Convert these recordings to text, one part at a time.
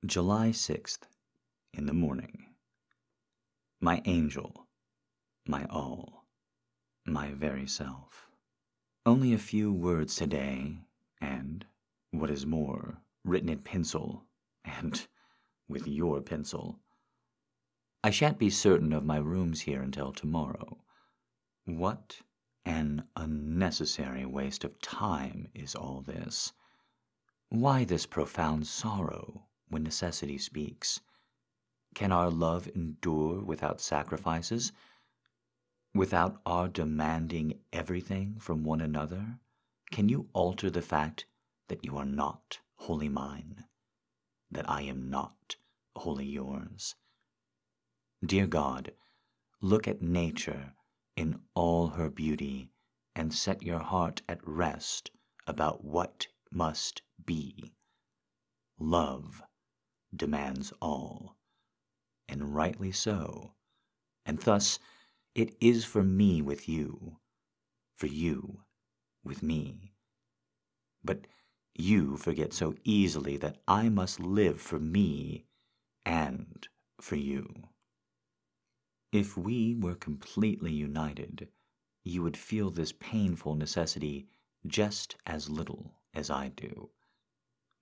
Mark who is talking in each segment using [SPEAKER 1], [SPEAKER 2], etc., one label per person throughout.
[SPEAKER 1] July 6th, in the morning. My angel, my all, my very self. Only a few words today, and, what is more, written in pencil, and with your pencil. I shan't be certain of my rooms here until tomorrow. What an unnecessary waste of time is all this. Why this profound sorrow when necessity speaks? Can our love endure without sacrifices? Without our demanding everything from one another? Can you alter the fact that you are not wholly mine? That I am not wholly yours? Dear God, look at nature in all her beauty and set your heart at rest about what must be. Love demands all, and rightly so, and thus it is for me with you, for you with me. But you forget so easily that I must live for me and for you. If we were completely united, you would feel this painful necessity just as little as I do.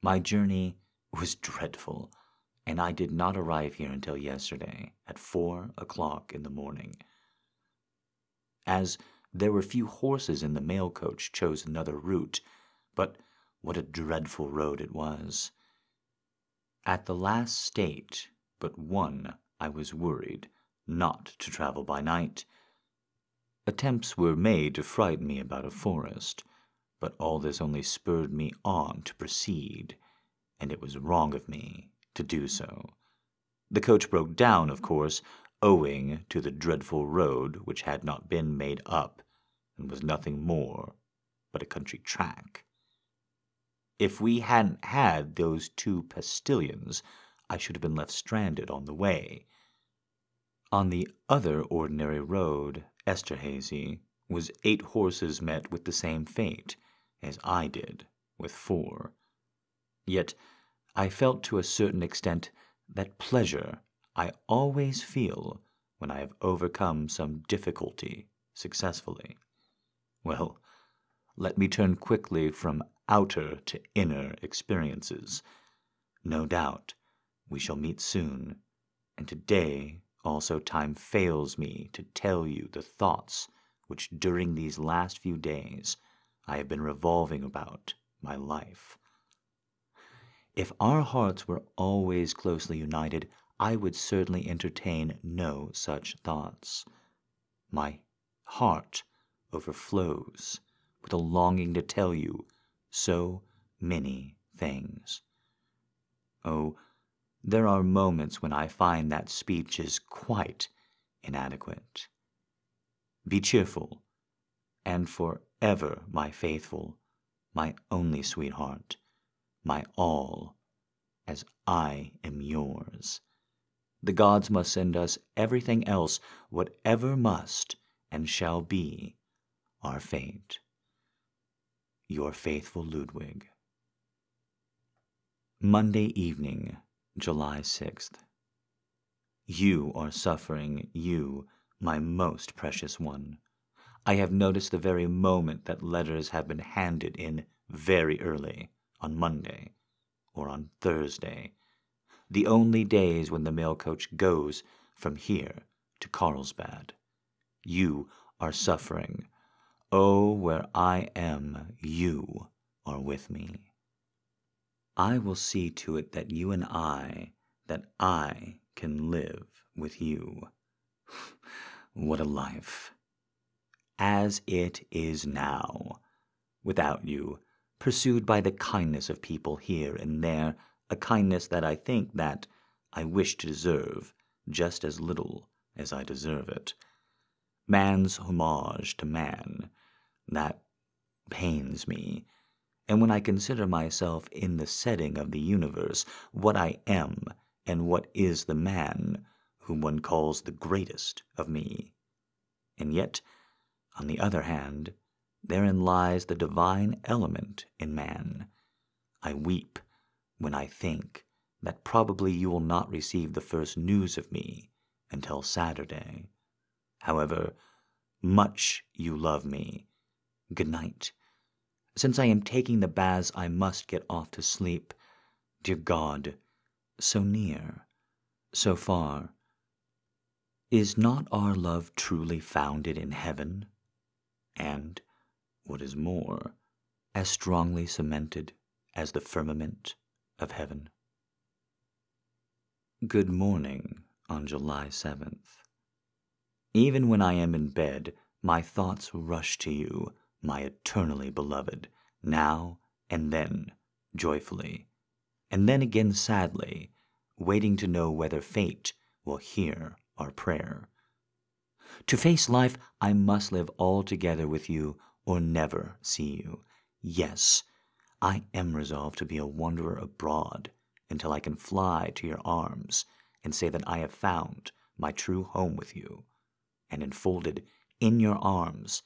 [SPEAKER 1] My journey was dreadful, and I did not arrive here until yesterday at 4 o'clock in the morning. As there were few horses in the mail coach, chose another route, but what a dreadful road it was. At the last state but one, I was worried not to travel by night. Attempts were made to frighten me about a forest, but all this only spurred me on to proceed, and it was wrong of me to do so. The coach broke down, of course, owing to the dreadful road which had not been made up and was nothing more but a country track. If we hadn't had those 2 postilions, I should have been left stranded on the way. On the other ordinary road, Esterhazy, was 8 horses met with the same fate as I did with 4. Yet I felt to a certain extent that pleasure I always feel when I have overcome some difficulty successfully. Well, let me turn quickly from outer to inner experiences. No doubt we shall meet soon, and today also time fails me to tell you the thoughts which during these last few days I have been revolving about my life. If our hearts were always closely united, I would certainly entertain no such thoughts. My heart overflows with a longing to tell you so many things. Oh, there are moments when I find that speech is quite inadequate. Be cheerful, and forever my faithful, my only sweetheart, my all, as I am yours. The gods must send us everything else, whatever must and shall be our fate. Your faithful Ludwig. Monday evening, July 6th. You are suffering, you, my most precious one. I have noticed the very moment that letters have been handed in very early, on Monday, or on Thursday, the only days when the mail coach goes from here to Carlsbad. You are suffering. Oh, where I am, you are with me. I will see to it that you and that I can live with you. What a life. As it is now, without you, pursued by the kindness of people here and there, a kindness that I think that I wish to deserve just as little as I deserve it. Man's homage to man, that pains me. And when I consider myself in the setting of the universe, what I am and what is the man whom one calls the greatest of me. And yet, on the other hand, therein lies the divine element in man. I weep when I think that probably you will not receive the first news of me until Saturday. However much you love me, good night. Since I am taking the baths, I must get off to sleep. Dear God, so near, so far, is not our love truly founded in heaven? And, what is more, as strongly cemented as the firmament of heaven? Good morning on July 7th. Even when I am in bed, my thoughts rush to you, my eternally beloved, now and then, joyfully, and then again sadly, waiting to know whether fate will hear our prayer. To face life, I must live altogether with you or never see you. Yes, I am resolved to be a wanderer abroad until I can fly to your arms and say that I have found my true home with you, and enfolded in your arms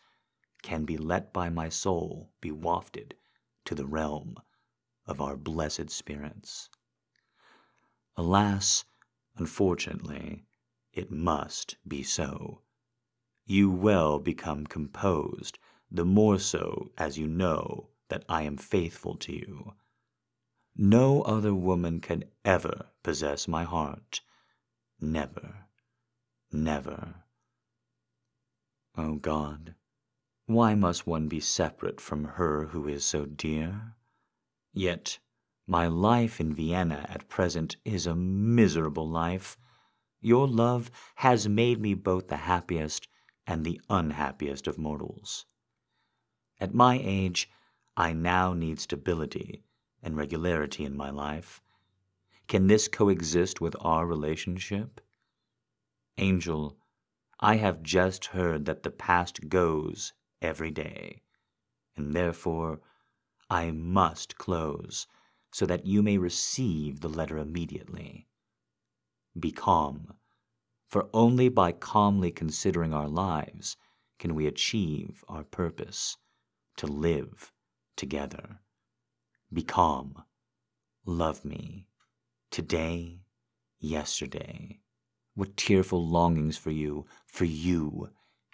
[SPEAKER 1] can be let by my soul be wafted to the realm of our blessed spirits. Alas, unfortunately, it must be so. You will become composed, the more so as you know that I am faithful to you. No other woman can ever possess my heart. Never, never. Oh God, why must one be separate from her who is so dear? Yet my life in Vienna at present is a miserable life. Your love has made me both the happiest and the unhappiest of mortals. At my age, I now need stability and regularity in my life. Can this coexist with our relationship? Angel, I have just heard that the past goes every day, and therefore I must close so that you may receive the letter immediately. Be calm, for only by calmly considering our lives can we achieve our purpose, to live together. Be calm. Love me. Today, yesterday. What tearful longings for you,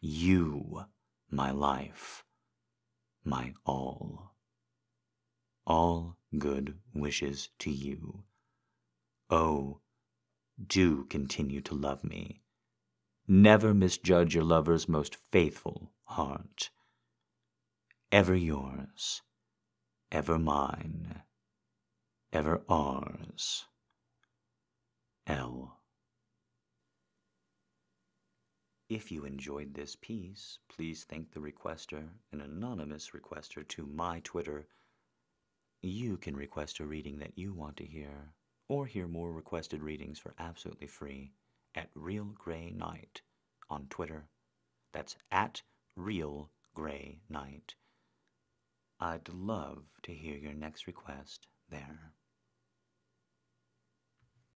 [SPEAKER 1] you, my life, my all. All good wishes to you. Oh, do continue to love me. Never misjudge your lover's most faithful heart. Ever yours, ever mine, ever ours, L. If you enjoyed this piece, please thank the requester, an anonymous requester to my Twitter. You can request a reading that you want to hear, or hear more requested readings for absolutely free at TheGreyKnight on Twitter. That's at TheGreyKnight. I'd love to hear your next request there.